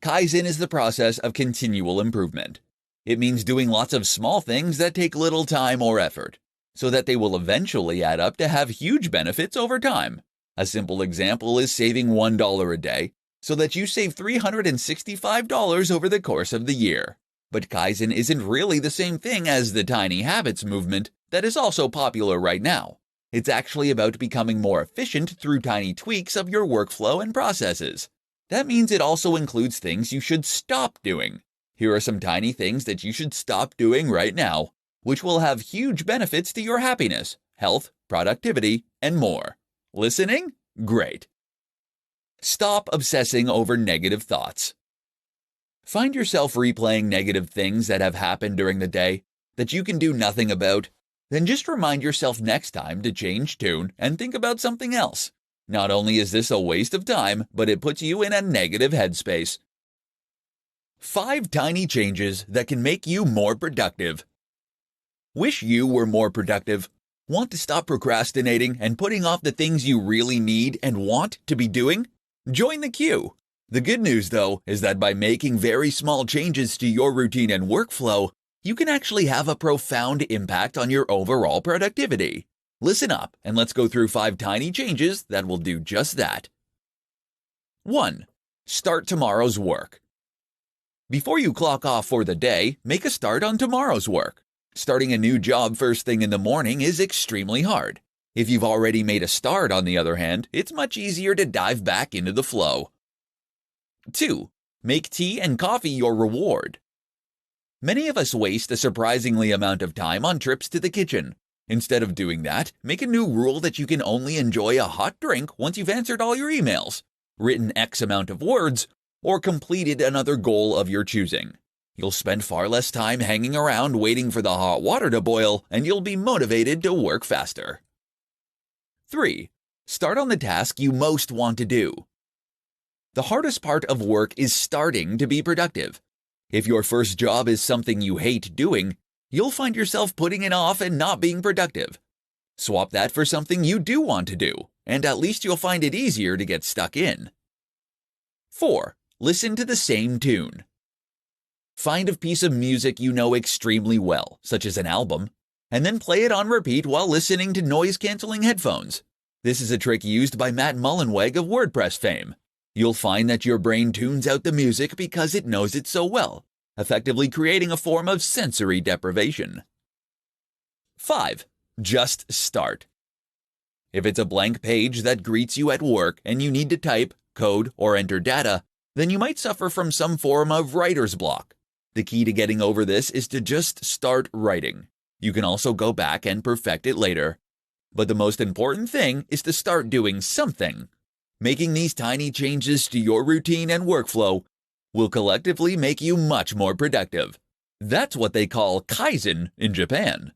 Kaizen is the process of continual improvement. It means doing lots of small things that take little time or effort, so that they will eventually add up to have huge benefits over time. A simple example is saving $1 a day, so that you save $365 over the course of the year. But Kaizen isn't really the same thing as the tiny habits movement that is also popular right now. It's actually about becoming more efficient through tiny tweaks of your workflow and processes. That means it also includes things you should stop doing. Here are some tiny things that you should stop doing right now, which will have huge benefits to your happiness, health, productivity, and more. Listening? Great. Stop obsessing over negative thoughts. Find yourself replaying negative things that have happened during the day that you can do nothing about. Then just remind yourself next time to change tune and think about something else. Not only is this a waste of time, but it puts you in a negative headspace. 5 tiny changes that can make you more productive. Wish you were more productive? Want to stop procrastinating and putting off the things you really need and want to be doing? Join the queue. The good news, though, is that by making very small changes to your routine and workflow, you can actually have a profound impact on your overall productivity. Listen up, and let's go through 5 tiny changes that will do just that. 1. Start tomorrow's work. Before you clock off for the day, make a start on tomorrow's work. Starting a new job first thing in the morning is extremely hard. If you've already made a start, on the other hand, it's much easier to dive back into the flow. 2. Make tea and coffee your reward. Many of us waste a surprisingly amount of time on trips to the kitchen. Instead of doing that, make a new rule that you can only enjoy a hot drink once you've answered all your emails, written X amount of words, or completed another goal of your choosing. You'll spend far less time hanging around waiting for the hot water to boil, and you'll be motivated to work faster. 3. Start on the task you most want to do. The hardest part of work is starting to be productive. If your first job is something you hate doing, you'll find yourself putting it off and not being productive. Swap that for something you do want to do, and at least you'll find it easier to get stuck in. 4. Listen to the same tune. Find a piece of music you know extremely well, such as an album, and then play it on repeat while listening to noise-canceling headphones. This is a trick used by Matt Mullenweg of WordPress fame. You'll find that your brain tunes out the music because it knows it so well, effectively creating a form of sensory deprivation. 5. Just start. If it's a blank page that greets you at work and you need to type, code, or enter data, then you might suffer from some form of writer's block. The key to getting over this is to just start writing. You can also go back and perfect it later. But the most important thing is to start doing something. Making these tiny changes to your routine and workflow will collectively make you much more productive. That's what they call Kaizen in Japan.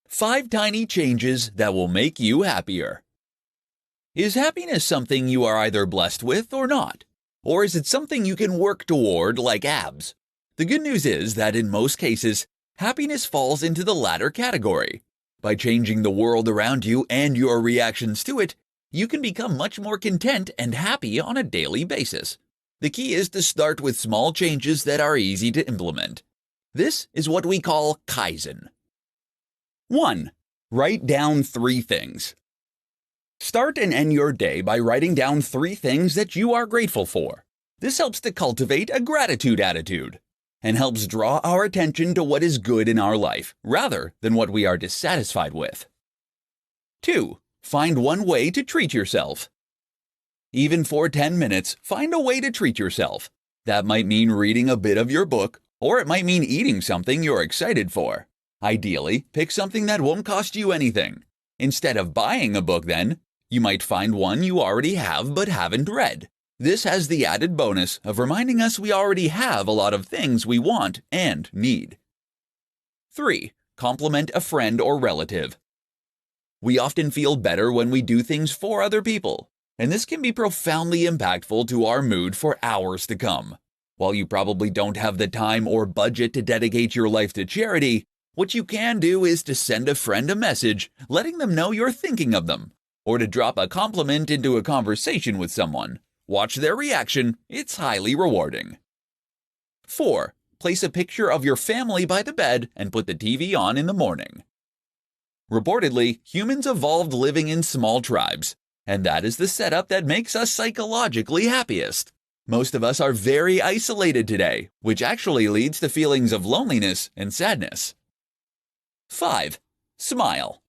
5 tiny changes that will make you happier. Is happiness something you are either blessed with or not? Or is it something you can work toward like abs? The good news is that in most cases, happiness falls into the latter category. By changing the world around you and your reactions to it, you can become much more content and happy on a daily basis. The key is to start with small changes that are easy to implement. This is what we call Kaizen. 1. Write down 3 things. Start and end your day by writing down 3 things that you are grateful for. This helps to cultivate a gratitude attitude and helps draw our attention to what is good in our life rather than what we are dissatisfied with. 2. Find one way to treat yourself. Even for 10 minutes, find a way to treat yourself. That might mean reading a bit of your book, or it might mean eating something you're excited for. Ideally, pick something that won't cost you anything. Instead of buying a book then, you might find one you already have but haven't read. This has the added bonus of reminding us we already have a lot of things we want and need. 3. Compliment a friend or relative. We often feel better when we do things for other people, and this can be profoundly impactful to our mood for hours to come. While you probably don't have the time or budget to dedicate your life to charity, what you can do is to send a friend a message letting them know you're thinking of them, or to drop a compliment into a conversation with someone. Watch their reaction. It's highly rewarding. 4. Place a picture of your family by the bed and put the TV on in the morning. Reportedly, humans evolved living in small tribes, and that is the setup that makes us psychologically happiest. Most of us are very isolated today, which actually leads to feelings of loneliness and sadness. 5. Smile.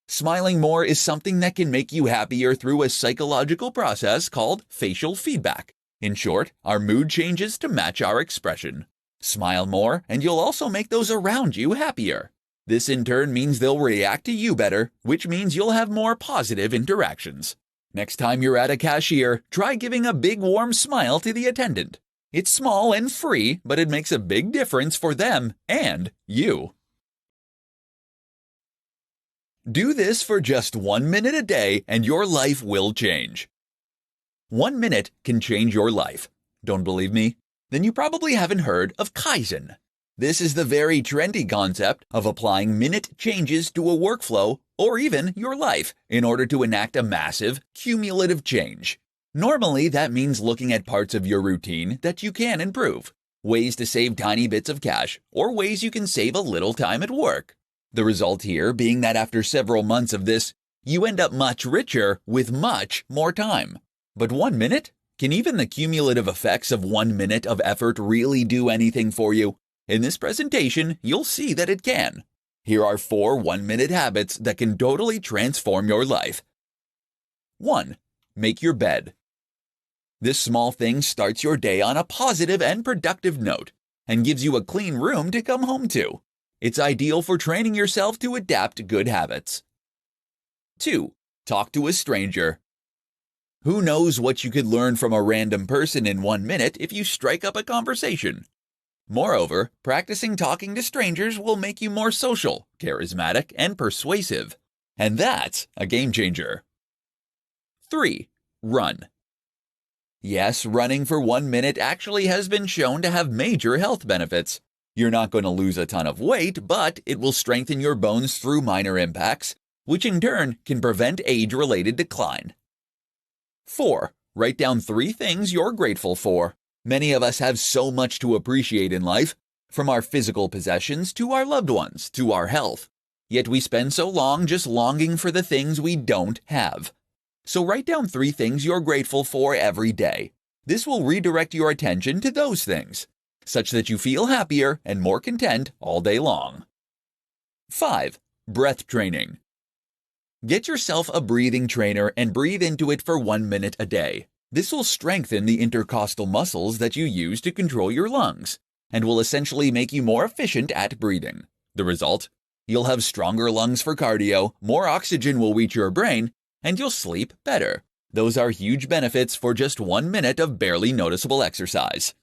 Smiling more is something that can make you happier through a psychological process called facial feedback. In short, our mood changes to match our expression. Smile more, and you'll also make those around you happier. This in turn means they'll react to you better, which means you'll have more positive interactions. Next time you're at a cashier, try giving a big warm smile to the attendant. It's small and free, but it makes a big difference for them and you. Do this for just 1 minute a day and your life will change. 1 minute can change your life. Don't believe me? Then you probably haven't heard of Kaizen. This is the very trendy concept of applying minute changes to a workflow or even your life in order to enact a massive, cumulative change. Normally, that means looking at parts of your routine that you can improve, ways to save tiny bits of cash, or ways you can save a little time at work. The result here being that after several months of this, you end up much richer with much more time. But 1 minute? Can even the cumulative effects of 1 minute of effort really do anything for you? In this presentation, you'll see that it can. Here are 4 1-minute habits that can totally transform your life. 1. Make your bed. This small thing starts your day on a positive and productive note and gives you a clean room to come home to. It's ideal for training yourself to adapt good habits. 2. Talk to a stranger. Who knows what you could learn from a random person in 1 minute if you strike up a conversation? Moreover, practicing talking to strangers will make you more social, charismatic, and persuasive. And that's a game changer. 3. Run. Yes, running for 1 minute actually has been shown to have major health benefits. You're not going to lose a ton of weight, but it will strengthen your bones through minor impacts, which in turn can prevent age-related decline. 4. Write down 3 things you're grateful for. Many of us have so much to appreciate in life, from our physical possessions to our loved ones to our health. Yet we spend so long just longing for the things we don't have. So write down 3 things you're grateful for every day. This will redirect your attention to those things, such that you feel happier and more content all day long. 5. Breath training. Get yourself a breathing trainer and breathe into it for 1 minute a day. This will strengthen the intercostal muscles that you use to control your lungs and will essentially make you more efficient at breathing. The result? You'll have stronger lungs for cardio, more oxygen will reach your brain, and you'll sleep better. Those are huge benefits for just 1 minute of barely noticeable exercise.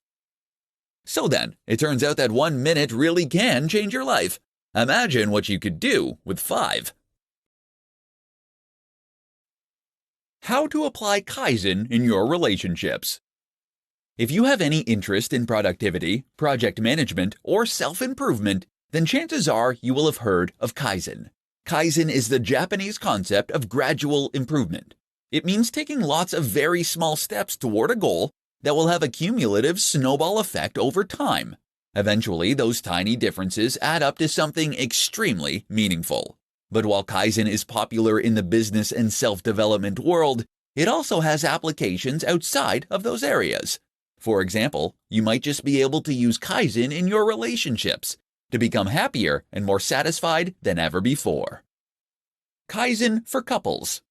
So then, it turns out that 1 minute really can change your life. Imagine what you could do with 5. How to apply Kaizen in your relationships. If you have any interest in productivity, project management, or self-improvement, then chances are you will have heard of Kaizen. Kaizen is the Japanese concept of gradual improvement. It means taking lots of very small steps toward a goal that will have a cumulative snowball effect over time. Eventually, those tiny differences add up to something extremely meaningful. But while Kaizen is popular in the business and self-development world, it also has applications outside of those areas. For example, you might just be able to use Kaizen in your relationships to become happier and more satisfied than ever before. Kaizen for couples.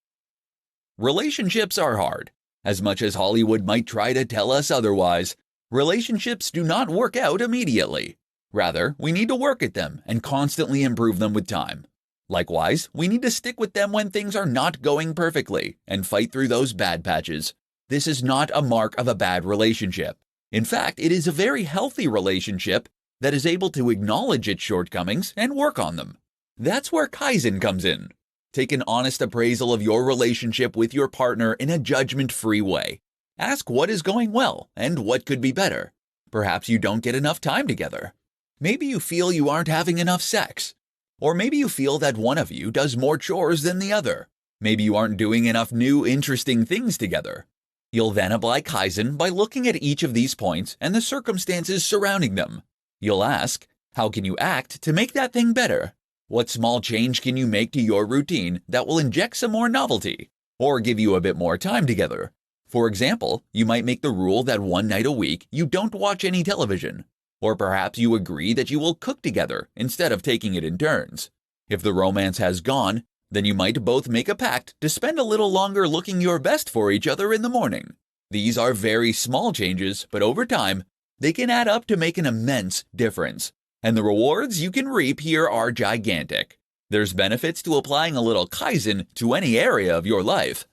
Relationships are hard. As much as Hollywood might try to tell us otherwise, relationships do not work out immediately. Rather, we need to work at them and constantly improve them with time. Likewise, we need to stick with them when things are not going perfectly and fight through those bad patches. This is not a mark of a bad relationship. In fact, it is a very healthy relationship that is able to acknowledge its shortcomings and work on them. That's where Kaizen comes in. Take an honest appraisal of your relationship with your partner in a judgment-free way. Ask what is going well and what could be better. Perhaps you don't get enough time together. Maybe you feel you aren't having enough sex. Or maybe you feel that one of you does more chores than the other. Maybe you aren't doing enough new, interesting things together. You'll then apply Kaizen by looking at each of these points and the circumstances surrounding them. You'll ask, how can you act to make that thing better? What small change can you make to your routine that will inject some more novelty or give you a bit more time together? For example, you might make the rule that one night a week you don't watch any television. Or perhaps you agree that you will cook together instead of taking it in turns. If the romance has gone, then you might both make a pact to spend a little longer looking your best for each other in the morning. These are very small changes, but over time, they can add up to make an immense difference. And the rewards you can reap here are gigantic. There's benefits to applying a little Kaizen to any area of your life.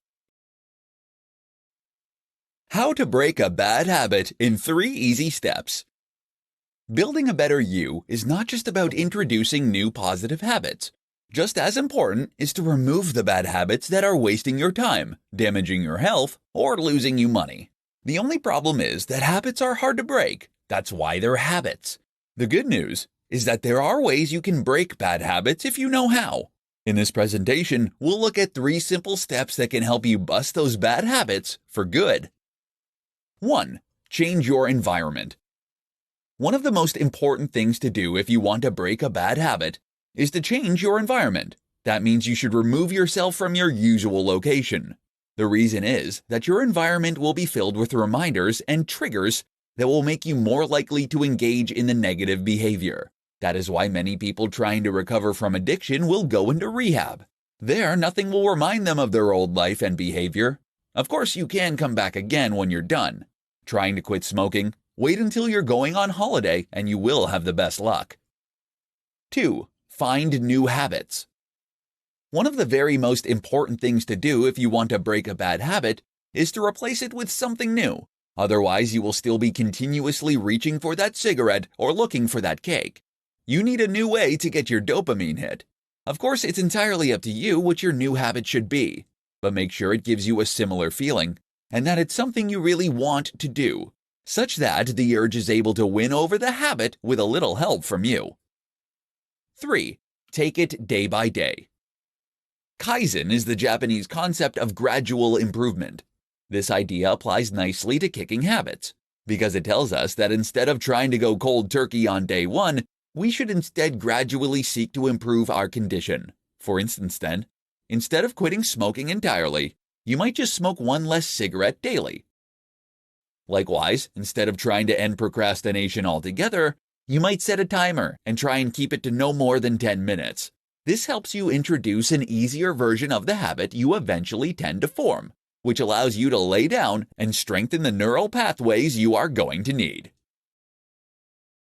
How to break a bad habit in 3 easy steps. Building a better you is not just about introducing new positive habits. Just as important is to remove the bad habits that are wasting your time, damaging your health, or losing you money. The only problem is that habits are hard to break. That's why they're habits. The good news is that there are ways you can break bad habits if you know how. In this presentation, we'll look at 3 simple steps that can help you bust those bad habits for good. 1. Change your environment. One of the most important things to do if you want to break a bad habit is to change your environment. That means you should remove yourself from your usual location. The reason is that your environment will be filled with reminders and triggers that will make you more likely to engage in the negative behavior. That is why many people trying to recover from addiction will go into rehab. There, nothing will remind them of their old life and behavior. Of course, you can come back again when you're done. Trying to quit smoking? Wait until you're going on holiday and you will have the best luck. 2. Find new habits. One of the very most important things to do if you want to break a bad habit is to replace it with something new. Otherwise, you will still be continuously reaching for that cigarette or looking for that cake. You need a new way to get your dopamine hit. Of course, it's entirely up to you what your new habit should be, but make sure it gives you a similar feeling and that it's something you really want to do, such that the urge is able to win over the habit with a little help from you. 3. Take it day by day. Kaizen is the Japanese concept of gradual improvement. This idea applies nicely to kicking habits, because it tells us that instead of trying to go cold turkey on day 1, we should instead gradually seek to improve our condition. For instance then, instead of quitting smoking entirely, you might just smoke 1 less cigarette daily. Likewise, instead of trying to end procrastination altogether, you might set a timer and try and keep it to no more than 10 minutes. This helps you introduce an easier version of the habit you eventually tend to form, which allows you to lay down and strengthen the neural pathways you are going to need.